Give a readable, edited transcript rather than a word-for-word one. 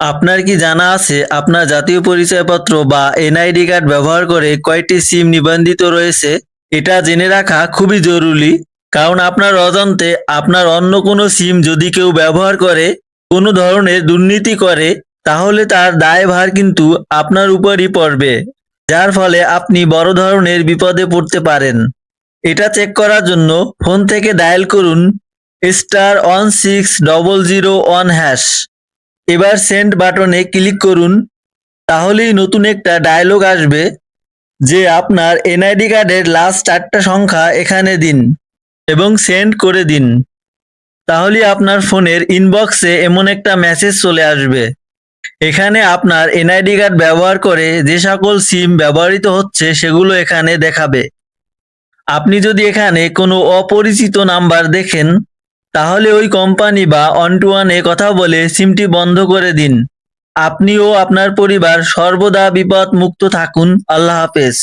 আপনার কি জানা আছে আপনার জাতীয় পরিচয়পত্র বা এনআইডি কার্ড ব্যবহার করে কয়টি সিম নিবন্ধিত রয়েছে? এটা জেনে রাখা খুবই জরুরি, কারণ আপনার অজান্তে আপনার অন্য কোনো সিম যদি কেউ ব্যবহার করে, কোনো ধরনের দুর্নীতি করে, তাহলে তার দায়ভার কিন্তু আপনার উপরই পড়বে, যার ফলে আপনি বড় ধরনের বিপদে পড়তে পারেন। এটা চেক করার জন্য ফোন থেকে ডায়াল করুন *16001#। এবার সেন্ড বাটনে ক্লিক করুন। তাহলেই নতুন একটা ডায়লগ আসবে যে আপনার এনআইডি কার্ডের লাস্ট 4টা সংখ্যা এখানে দিন এবং সেন্ড করে দিন। তাহলেই আপনার ফোনের ইনবক্সে এমন একটা মেসেজ চলে আসবে। এখানে আপনার এনআইডি কার্ড ব্যবহার করে যে সকল সিম ব্যবহৃত হচ্ছে সেগুলো এখানে দেখাবে। আপনি যদি এখানে কোনো অপরিচিত নাম্বার দেখেন, তাহলে ওই কোম্পানি বা ওয়ান-টু-ওয়ানে কথা বলে সিমটি বন্ধ করে দিন। আপনি ও আপনার পরিবার সর্বদা বিপদ মুক্ত থাকুন। আল্লাহ হাফেজ।